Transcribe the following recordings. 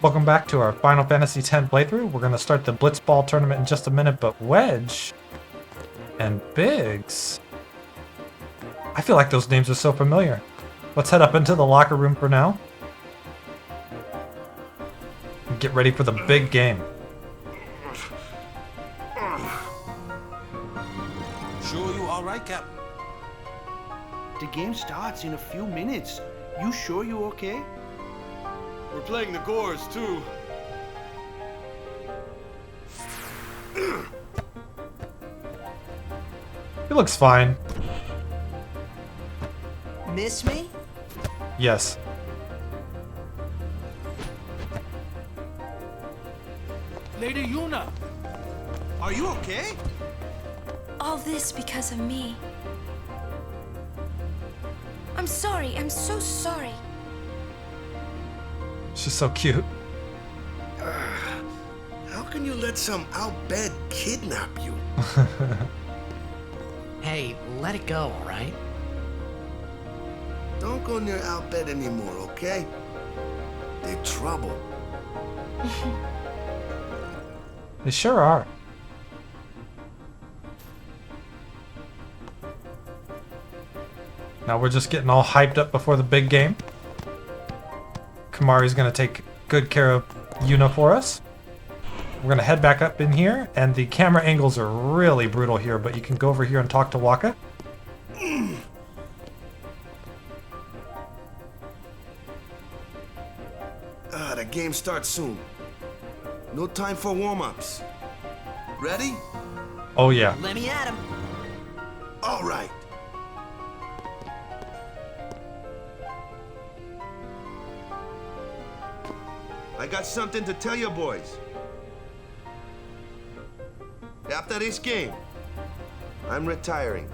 Welcome back to our Final Fantasy X playthrough. We're going to start the Blitzball tournament in just a minute, but Wedge and Biggs, I feel like those names are so familiar. Let's head up into the locker room for now. And get ready for the big game. Sure you all right, Cap? The game starts in a few minutes. You sure you okay? We're playing the Gores, too. He looks fine. Miss me? Yes. Lady Yuna, are you okay? All this because of me. I'm sorry. I'm so sorry. She's so cute. How can you let some outbed kidnap you? Hey, let it go, all right? Don't go near outbed anymore, okay? They're trouble. They sure are. Now we're just getting all hyped up before the big game. Kamari's gonna take good care of Yuna for us. We're gonna head back up in here, and the camera angles are really brutal here, but you can go over here and talk to Waka. The game starts soon. No time for warm-ups. Ready? Oh yeah. Let me at him. All right. I got something to tell you boys. After this game, I'm retiring.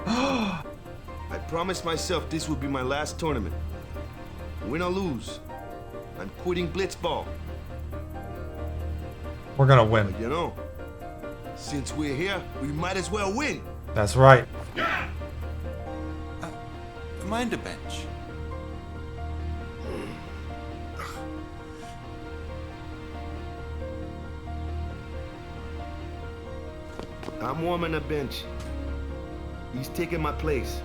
I promised myself this would be my last tournament. Win or lose, I'm quitting Blitzball. We're gonna win. But you know, since we're here, we might as well win. That's right. Mind the bench. I'm warming the bench. He's taking my place.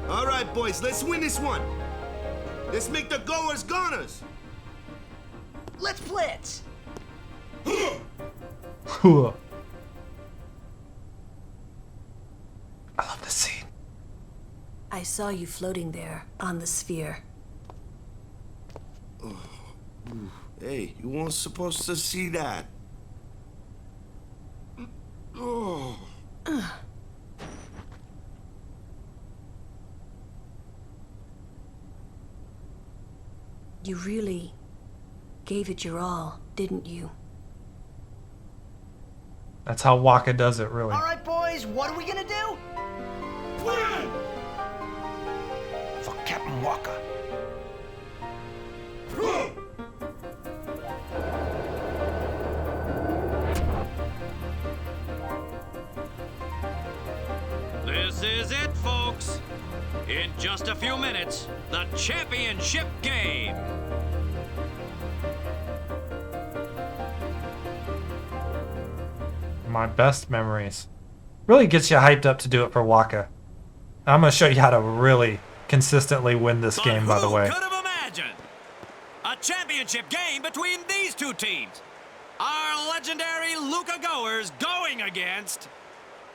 All right, boys, let's win this one. Let's make the goers goners. Let's blitz. I love this scene. I saw you floating there on the sphere. Hey, you weren't supposed to see that. Oh. You really gave it your all, didn't you? That's how Waka does it, really. All right, boys, what are we gonna do? Win! For Captain Walker. This is it, folks. In just a few minutes, the championship game. My best memories. Really gets you hyped up to do it for Waka. I'm gonna show you how to really consistently win this game, by the way. Who could have imagined a championship game between these two teams? Our legendary Luca goers going against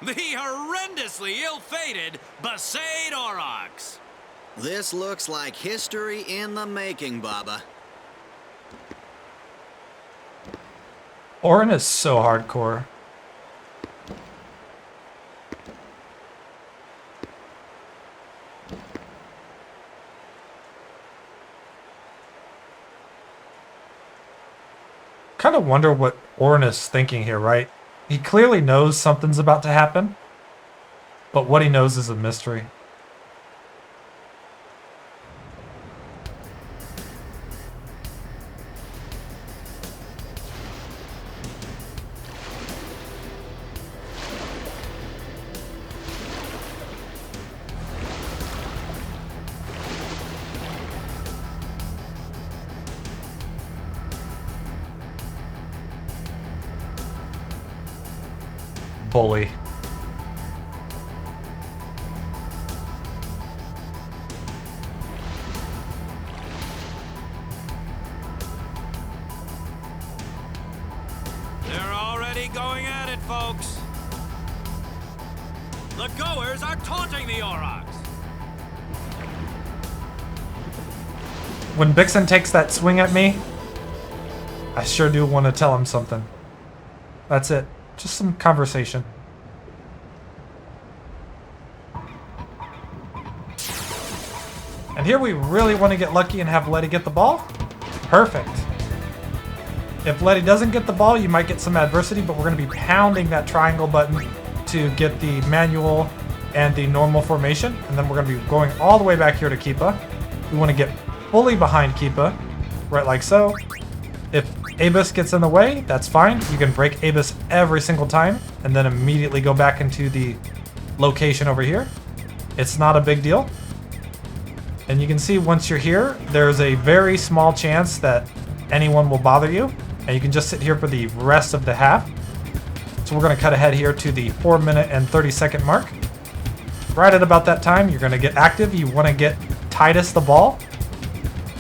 the horrendously ill-fated Besaid Aurochs. This looks like history in the making, Baba. Orin is so hardcore. Kind of wonder what Orin is thinking here, right? He clearly knows something's about to happen, but what he knows is a mystery. bully. They're already going at it, folks. The goers are taunting the Aurochs. When Bixen takes that swing at me, I sure do want to tell him something. That's it. Just some conversation. And here we really want to get lucky and have Letty get the ball. Perfect. If Letty doesn't get the ball, you might get some adversity, but we're going to be pounding that triangle button to get the manual and the normal formation. And then we're going to be going all the way back here to Keepa. We want to get fully behind Keepa, right like so. If Abus gets in the way, that's fine. You can break Abus every single time and then immediately go back into the location over here. It's not a big deal. And you can see once you're here, there's a very small chance that anyone will bother you. And you can just sit here for the rest of the half. So we're going to cut ahead here to the 4-minute and 30-second mark. Right at about that time, you're going to get active. You want to get Titus the ball.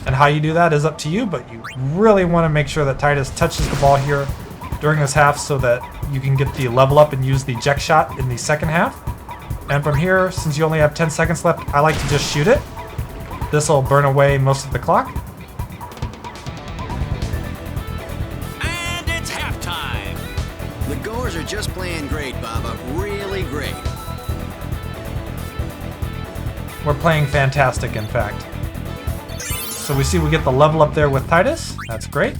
And how you do that is up to you, but you really want to make sure that Titus touches the ball here during this half so that you can get the level up and use the eject shot in the second half. And from here, since you only have 10 seconds left, I like to just shoot it. This will burn away most of the clock. And it's halftime. The goers are just playing great, Baba. Really great. We're playing fantastic, in fact. So we see we get the level up there with Titus. That's great.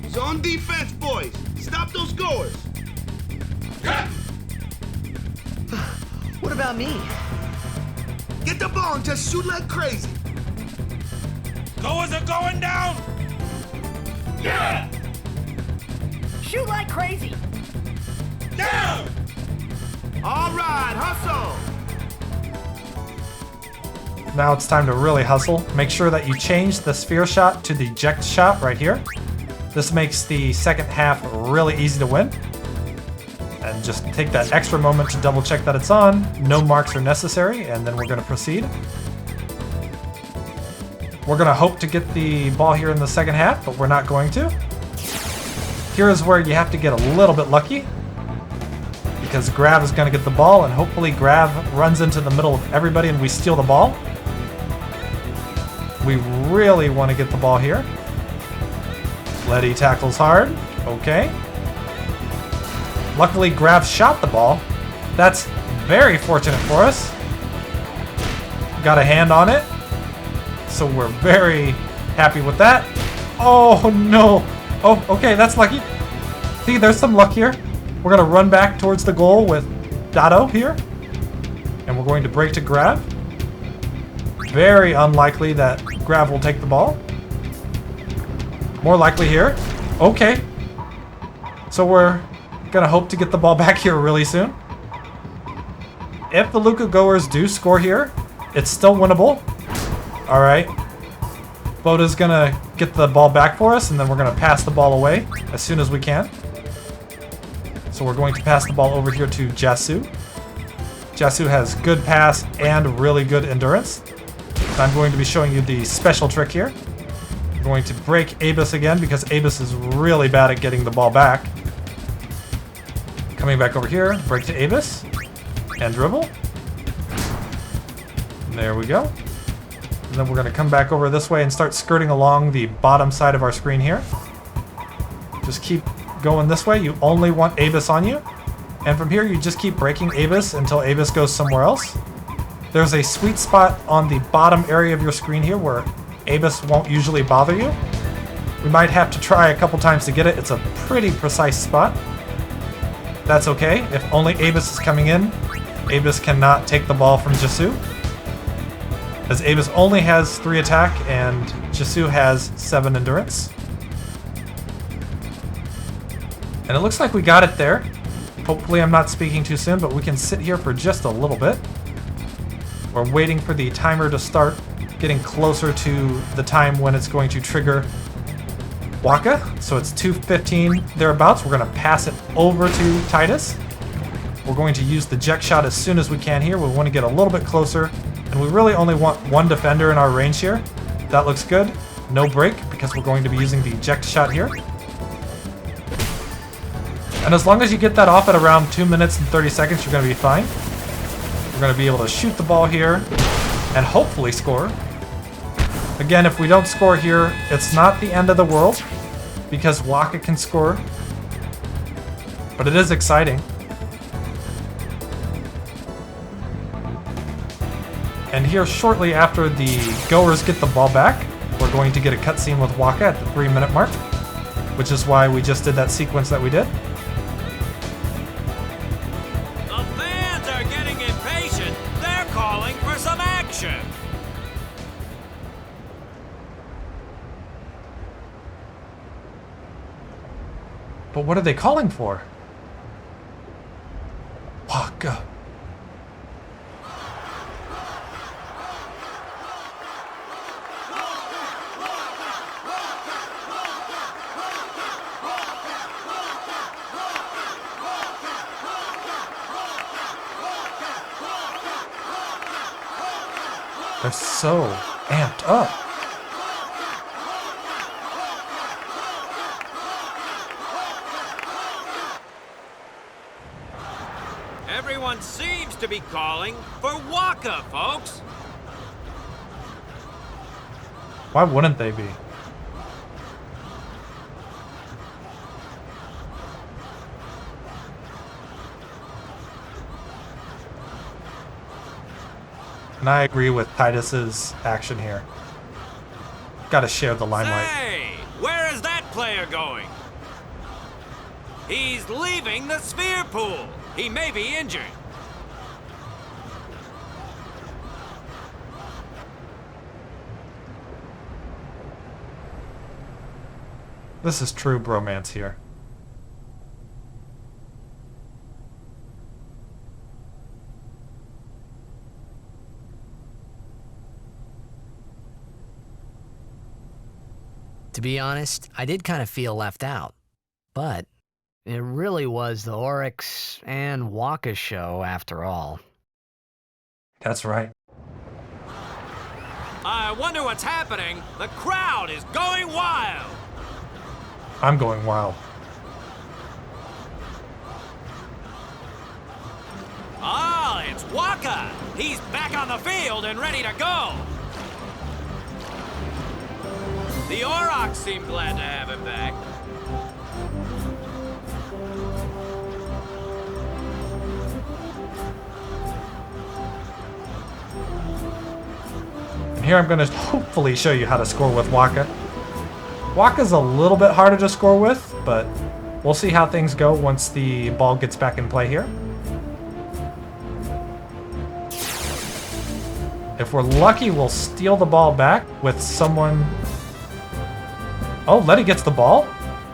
Zone defense, boys. Stop those goers. What about me? Get the ball and just shoot like crazy. Goers are going down! Yeah! Shoot like crazy. Down! All right, hustle. Now it's time to really hustle. Make sure that you change the sphere shot to the eject shot right here. This makes the second half really easy to win. And just take that extra moment to double check that it's on. No marks are necessary, and then we're going to proceed. We're going to hope to get the ball here in the second half, but we're not going to. Here is where you have to get a little bit lucky, because Grav is going to get the ball, and hopefully Grav runs into the middle of everybody and we steal the ball. We really want to get the ball here. Letty tackles hard. Okay. Luckily, Grav shot the ball. That's very fortunate for us. Got a hand on it. So we're very happy with that. Oh, no. Oh, okay, that's lucky. See, there's some luck here. We're going to run back towards the goal with Dado here. And we're going to break to Grav. Very unlikely that Grav will take the ball. More likely here. Okay. So we're going to hope to get the ball back here really soon. If the Luca goers do score here, it's still winnable. All right. Boda's going to get the ball back for us, and then we're going to pass the ball away as soon as we can. So we're going to pass the ball over here to Jasu. Jasu has good pass and really good endurance. I'm going to be showing you the special trick here. I'm going to break Abus again because Abus is really bad at getting the ball back. Coming back over here, break to Abus, and dribble. There we go. And then we're going to come back over this way and start skirting along the bottom side of our screen here. Just keep going this way. You only want Abus on you. And from here, you just keep breaking Abus until Abus goes somewhere else. There's a sweet spot on the bottom area of your screen here where Abus won't usually bother you. We might have to try a couple times to get it. It's a pretty precise spot. That's okay. If only Abus is coming in, Abus cannot take the ball from Jasu. As Abus only has 3 attack and Jasu has 7 endurance. And it looks like we got it there. Hopefully I'm not speaking too soon, but we can sit here for just a little bit. We're waiting for the timer to start getting closer to the time when it's going to trigger Waka. So it's 2:15 thereabouts. We're going to pass it over to Titus. We're going to use the eject shot as soon as we can here. We want to get a little bit closer. And we really only want one defender in our range here. That looks good. No break because we're going to be using the eject shot here. And as long as you get that off at around 2 minutes and 30 seconds, you're going to be fine. We're going to be able to shoot the ball here and hopefully score. Again, if we don't score here, it's not the end of the world because Waka can score. But it is exciting. And here, shortly after the goers get the ball back, we're going to get a cutscene with Waka at the 3-minute mark, which is why we just did that sequence that we did. The fans are getting impatient. They're calling for some action. But what are they calling for? Waka. They're so amped up. Everyone seems to be calling for Waka, folks. Why wouldn't they be? And I agree with Titus's action here. Gotta share the limelight. Say, where is that player going? He's leaving the sphere pool. He may be injured. This is true bromance here. To be honest, I did kind of feel left out. But it really was the Oryx and Waka show after all. That's right. I wonder what's happening. The crowd is going wild. I'm going wild. Oh, it's Waka. He's back on the field and ready to go. The Aurochs seem glad to have him back. And here I'm going to hopefully show you how to score with Waka. Waka's a little bit harder to score with, but we'll see how things go once the ball gets back in play here. If we're lucky, we'll steal the ball back with someone... Oh, Letty gets the ball?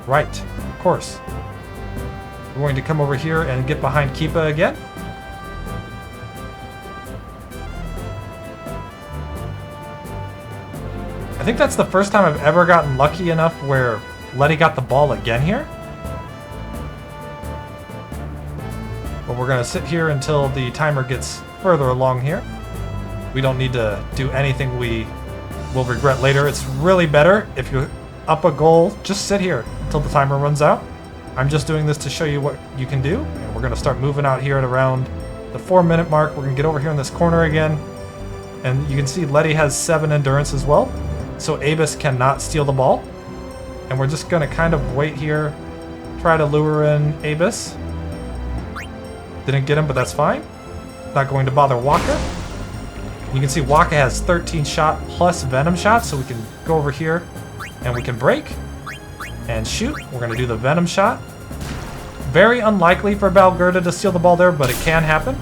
Right, of course. We're going to come over here and get behind Keepa again. I think that's the first time I've ever gotten lucky enough where Letty got the ball again here. But we're going to sit here until the timer gets further along here. We don't need to do anything we will regret later. It's really better if you up a goal, just sit here until the timer runs out. I'm just doing this to show you what you can do. And we're going to start moving out here at around the 4-minute mark. We're going to get over here in this corner again. And you can see Letty has 7 endurance as well. So Abus cannot steal the ball. And we're just going to kind of wait here, try to lure in Abus. Didn't get him, but that's fine. Not going to bother Waka. You can see Waka has 13 shot plus Venom shot, so we can go over here and we can break and shoot. We're going to do the Venom shot. Very unlikely for Balgerda to steal the ball there, but it can happen.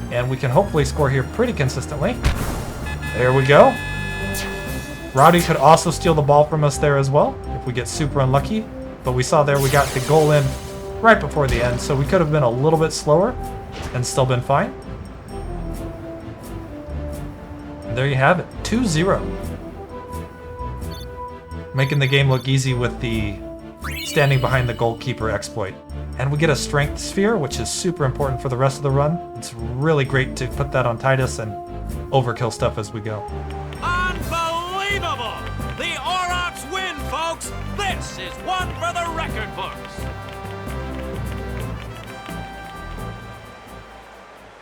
And we can hopefully score here pretty consistently. There we go. Rowdy could also steal the ball from us there as well, if we get super unlucky. But we saw there we got the goal in right before the end, so we could have been a little bit slower and still been fine. And there you have it, 2-0. making the game look easy with the standing behind the goalkeeper exploit. And we get a strength sphere, which is super important for the rest of the run. It's really great to put that on Titus and overkill stuff as we go. Unbelievable! The Aurochs win, folks! This is one for the record books!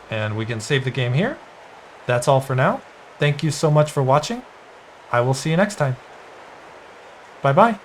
And we can save the game here. That's all for now. Thank you so much for watching. I will see you next time. Bye-bye.